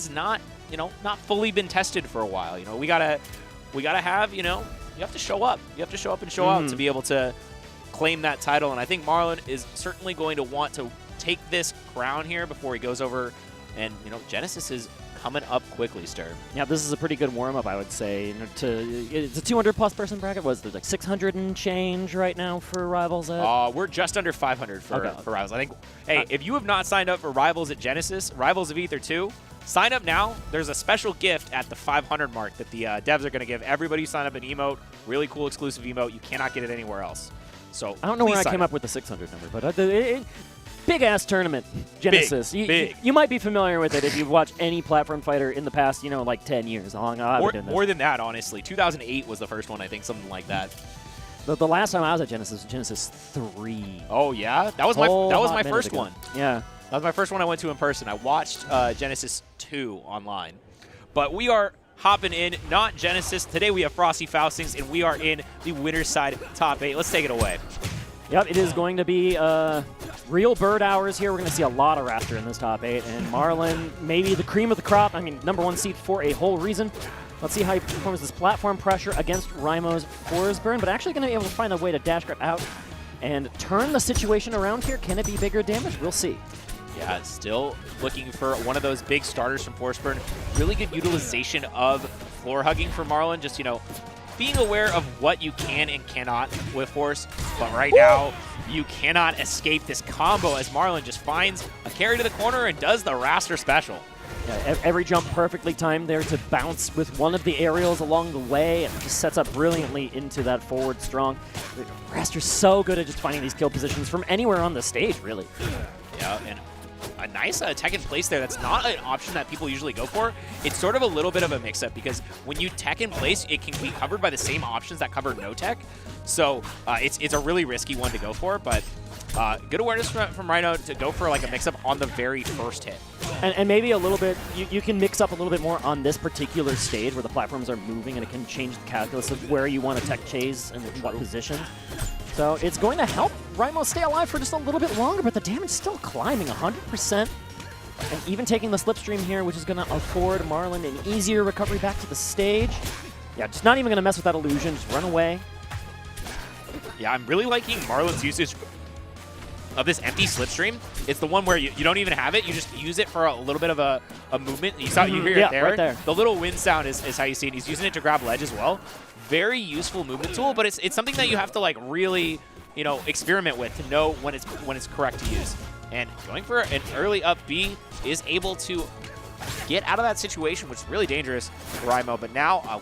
has not, not fully been tested for a while. We gotta have, you have to show up. You have to show up and show out to be able to claim that title. And I think Marlon is certainly going to want to take this crown here before he goes over. And, Genesis is coming up quickly, Sturm. Yeah, this is a pretty good warm-up, I would say. It's a 200-plus person bracket. Was there like 600 and change right now for Rivals at? We're just under 500 for Rivals. I think, hey, if you have not signed up for Rivals at Genesis, Rivals of Aether 2, sign up now. There's a special gift at the 500 mark that the devs are going to give everybody who sign up an emote. Really cool exclusive emote. You cannot get it anywhere else. So I don't know where I came up with the 600 number, but big-ass tournament, Genesis. Big. You might be familiar with it if you've watched any platform fighter in the past, like 10 years. How long I've been doing this. More than that, honestly. 2008 was the first one, I think, something like that. The last time I was at Genesis was Genesis 3. Oh, yeah? That was my first one. Yeah. That was my first one I went to in person. I watched Genesis 2 online. But we are hopping in, not Genesis. Today we have Frosty Faustings, and we are in the winner's side top 8. Let's take it away. Yep, it is going to be real bird hours here. We're going to see a lot of Wrastor in this top 8. And Marlon, maybe the cream of the crop. I mean, #1 seed for a whole reason. Let's see how he performs this platform pressure against Rymo's Forsburn, but actually going to be able to find a way to dash grab out and turn the situation around here. Can it be bigger damage? We'll see. Yeah, still looking for one of those big starters from Forsburn. Really good utilization of floor hugging for Marlon. Just, being aware of what you can and cannot with Force. But right now, you cannot escape this combo as Marlon just finds a carry to the corner and does the Wrastor special. Yeah, every jump perfectly timed there to bounce with one of the aerials along the way, and just sets up brilliantly into that forward strong. Wrastor's so good at just finding these kill positions from anywhere on the stage, really. Yeah, and a nice tech in place there. That's not an option that people usually go for. It's sort of a little bit of a mix-up because when you tech in place, it can be covered by the same options that cover no tech. So it's a really risky one to go for, but good awareness from Rymo to go for like a mix-up on the very first hit. And maybe a little bit, you can mix up a little bit more on this particular stage where the platforms are moving and it can change the calculus of where you want to tech chase and what position. So it's going to help Rymo stay alive for just a little bit longer, but the damage is still climbing 100%. And even taking the slipstream here, which is going to afford Marlon an easier recovery back to the stage. Yeah, just not even going to mess with that illusion, just run away. Yeah, I'm really liking Marlon's usage of this empty slipstream. It's the one where you don't even have it, you just use it for a little bit of a movement. You hear it there. Right there. The little wind sound is how you see it. He's using it to grab ledge as well. Very useful movement tool, but it's something that you have to like really, experiment with to know when it's correct to use. And going for an early up B is able to get out of that situation, which is really dangerous for Rymo. But now a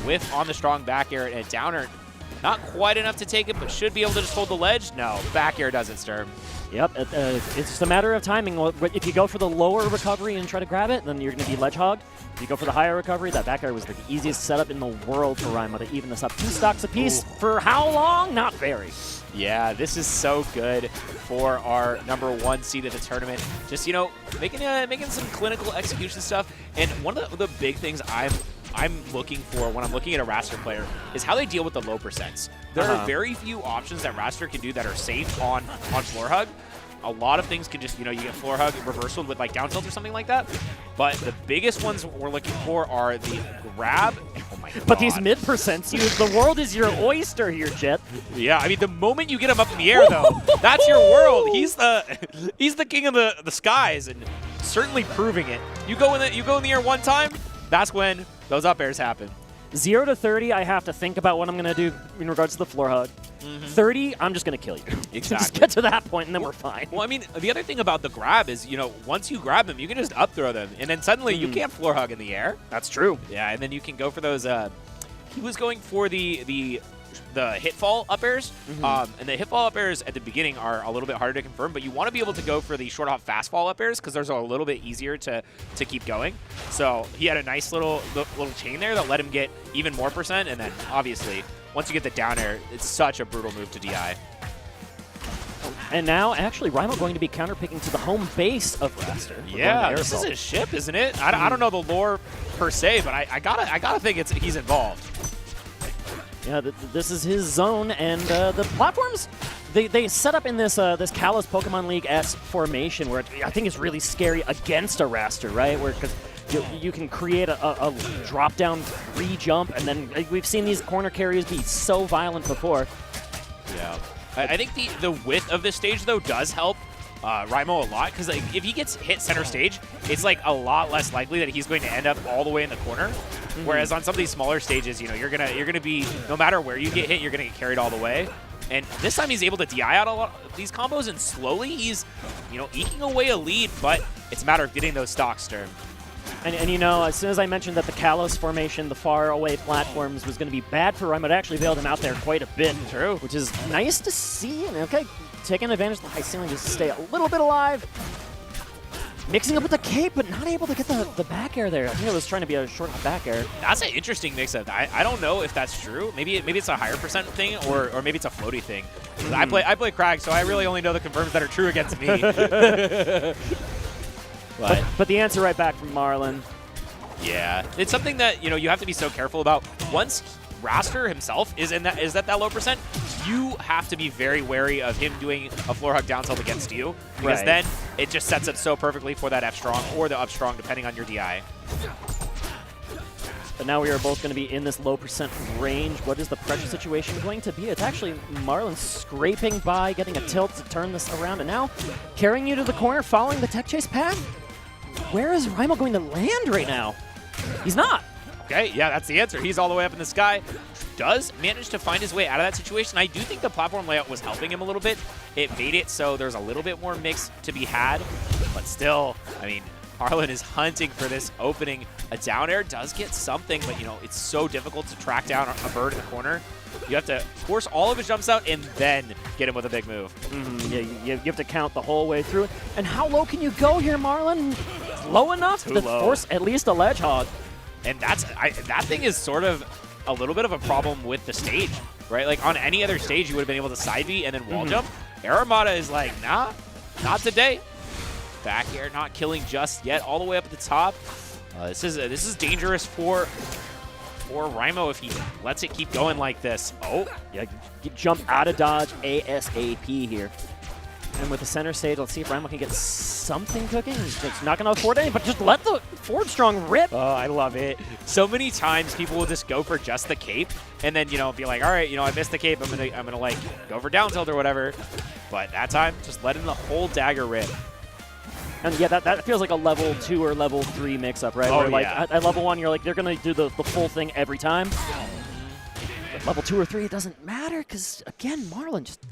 whiff on the strong back air and a downer. Not quite enough to take it, but should be able to just hold the ledge. No, back air doesn't, Sturm. Yep, it's just a matter of timing. If you go for the lower recovery and try to grab it, then you're going to be ledge hogged. If you go for the higher recovery, that back air was the easiest setup in the world for Rymo to even this up. 2 stocks apiece. Ooh. For how long? Not very. Yeah, this is so good for our #1 seed of the tournament. Just, making some clinical execution stuff. And one of the big things I'm looking for when I'm looking at a Wrastor player is how they deal with the low percents. There are very few options that Wrastor can do that are safe on floor hug. A lot of things can just, you get floor hug reversal with like down tilt or something like that. But the biggest ones we're looking for are the grab. Oh my god. But these mid percents, the world is your oyster here, Jet. Yeah, I mean the moment you get him up in the air though, that's your world. He's the king of the skies and certainly proving it. You go in the air one time, that's when those up airs happen. 0 to 30, I have to think about what I'm going to do in regards to the floor hug. 30, I'm just going to kill you. Exactly. Just get to that point, and then we're fine. Well, I mean, the other thing about the grab is, once you grab them, you can just up throw them, and then suddenly you can't floor hug in the air. That's true. Yeah, and then you can go for those. He was going for the hit fall up airs, and the hit fall up airs at the beginning are a little bit harder to confirm, but you want to be able to go for the short hop fast fall up airs because those are a little bit easier to keep going. So he had a nice little chain there that let him get even more percent, and then obviously once you get the down air, it's such a brutal move to DI. And now, actually, Rymo going to be counterpicking to the home base of Wrastor. Yeah, this is his ship, isn't it? I don't know the lore per se, but I gotta think he's involved. Yeah, this is his zone, and the platforms, They set up in this this Kalos Pokemon League S formation where I think it's really scary against a Wrastor, right? Where because you can create a drop down free jump, and then we've seen these corner carriers be so violent before. Yeah, I think the width of this stage though does help Rymo a lot, because like, if he gets hit center stage, it's like a lot less likely that he's going to end up all the way in the corner. Whereas on some of these smaller stages, you know, you're gonna be, no matter where you get hit, you're gonna get carried all the way. And this time he's able to DI out a lot of these combos, and slowly he's, you know, eking away a lead, but it's a matter of getting those stocks turned. And you know, as soon as I mentioned that the Kalos formation, the far away platforms, was going to be bad for Rymo, it actually bailed him out there quite a bit. True. Which is nice to see. And okay, taking advantage of the high ceiling just to stay a little bit alive. Mixing up with the cape, but not able to get the back air there. I think it was trying to be a short back air. That's an interesting mix-up. I don't know if that's true. Maybe it's a higher percent thing, or maybe it's a floaty thing. I play Crag, so I really only know the confirms that are true against me. But the answer right back from Marlon. Yeah, it's something that, you know, you have to be so careful about. Once Wrastor himself is at that low percent, you have to be very wary of him doing a floor hug down tilt against you, because then it just sets up so perfectly for that F strong or the up strong, depending on your DI. But now we are both going to be in this low percent range. What is the pressure situation going to be? It's actually Marlon scraping by, getting a tilt to turn this around, and now carrying you to the corner, following the tech chase path. Where is Rymo going to land right now? He's not. Okay, yeah, that's the answer. He's all the way up in the sky. Does manage to find his way out of that situation. I do think the platform layout was helping him a little bit. It made it so there's a little bit more mix to be had, but still, I mean, Marlon is hunting for this opening. A down air does get something, but you know, it's so difficult to track down a bird in the corner. You have to force all of his jumps out and then get him with a big move. Yeah, you have to count the whole way through. And how low can you go here, Marlon? Low enough to force at least a ledge hog. And that thing is sort of a little bit of a problem with the stage, right? Like on any other stage, you would have been able to side B and then wall jump. Aramata is like, nah, not today. Back air not killing just yet, all the way up at the top. This is dangerous for Rymo if he lets it keep going like this. Oh, yeah, jump out of dodge ASAP here. And with the center stage, let's see if Rymo can get something cooking. He's just not going to afford any, but just let the forward strong rip. Oh, I love it. So many times people will just go for just the cape and then, you know, be like, all right, you know, I missed the cape. I'm gonna like go for down tilt or whatever. But that time, just letting the whole dagger rip. And yeah, that feels like a level 2 or level 3 mix-up, right? Oh, Where, like, yeah. at level 1, you're like, they're going to do the full thing every time. But level 2 or 3, it doesn't matter, because, again, Marlon just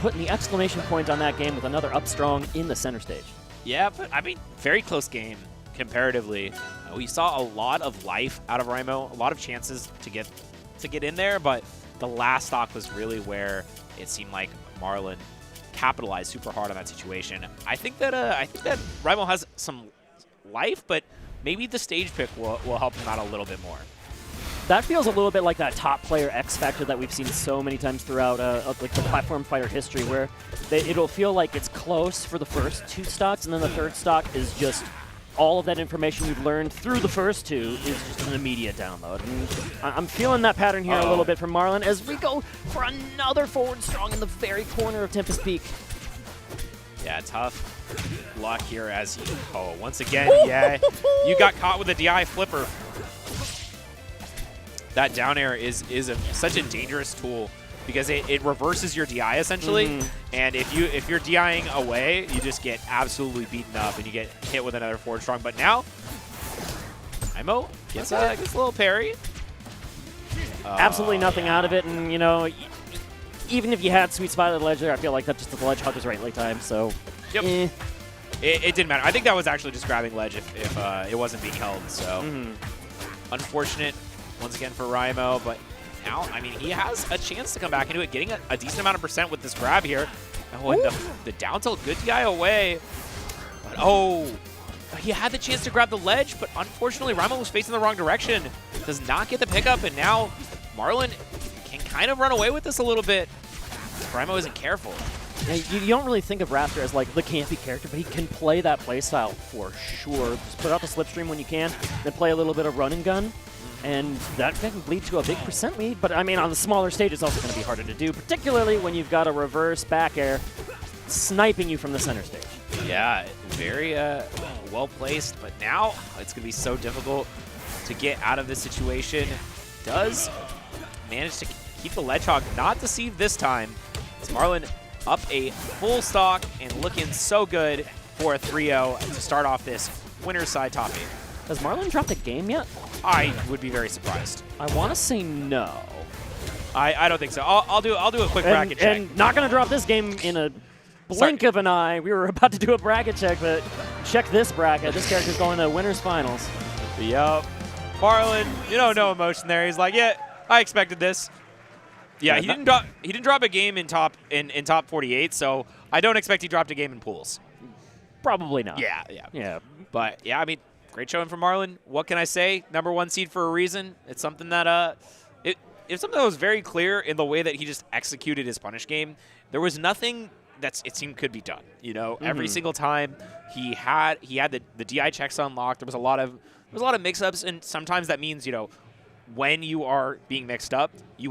putting the exclamation point on that game with another up strong in the center stage. Yeah, but, I mean, very close game, comparatively. We saw a lot of life out of Rymo, a lot of chances to get in there, but the last stock was really where it seemed like Marlon capitalized super hard on that situation. I think that Rymo has some life, but maybe the stage pick will help him out a little bit more. That feels a little bit like that top player X factor that we've seen so many times throughout like the platform fighter history, where it'll feel like it's close for the first 2 stocks, and then the third stock is just all of that information you've learned through the first 2 is just an immediate download. And I'm feeling that pattern here a little bit from Marlon as we go for another forward strong in the very corner of Tempest Peak. Yeah, tough luck here as he, once again, yeah, you got caught with a DI flipper. That down air is such a dangerous tool because it reverses your DI essentially, and if you're DIing away, you just get absolutely beaten up and you get hit with another forward strong. But now, Rymo gets a little parry. Absolutely nothing out of it, and you know, even if you had sweet spot at the ledge there, I feel like that just the ledge hug was rightly timed. So, yep. It didn't matter. I think that was actually just grabbing ledge if it wasn't being held. So, unfortunate once again for Rymo, but now, I mean, he has a chance to come back into it, getting a decent amount of percent with this grab here. Oh, and the down tilt, good DI away. But, he had the chance to grab the ledge, but unfortunately, Rymo was facing the wrong direction. Does not get the pickup, and now Marlon can kind of run away with this a little bit. Rymo isn't careful. Yeah, you don't really think of Wrastor as like the campy character, but he can play that playstyle for sure. Just put out the slipstream when you can, then play a little bit of run and gun. And that can lead to a big percent lead, but I mean, on the smaller stage, it's also going to be harder to do, particularly when you've got a reverse back air sniping you from the center stage. Yeah, very well placed, but now it's going to be so difficult to get out of this situation. Does manage to keep the Ledgehog not deceived this time. As Marlon up a full stock and looking so good for a 3-0 to start off this winner's side top 8. Has Marlon dropped a game yet? I would be very surprised. I want to say no. I don't think so. I'll do a quick bracket check. And not going to drop this game in a blink of an eye. We were about to do a bracket check, but check this bracket. This character's going to winners finals. Yup. Marlon, no emotion there. He's like, yeah, I expected this. Yeah, he didn't drop a game in top 48, so I don't expect he dropped a game in pools. Probably not. Yeah. But yeah, I mean, great showing from Marlon. What can I say? #1 seed for a reason. It's something that it's something that was very clear in the way that he just executed his punish game. There was nothing that it seemed could be done. Every single time he had the DI checks unlocked. There was a lot of mix-ups, and sometimes that means when you are being mixed up, you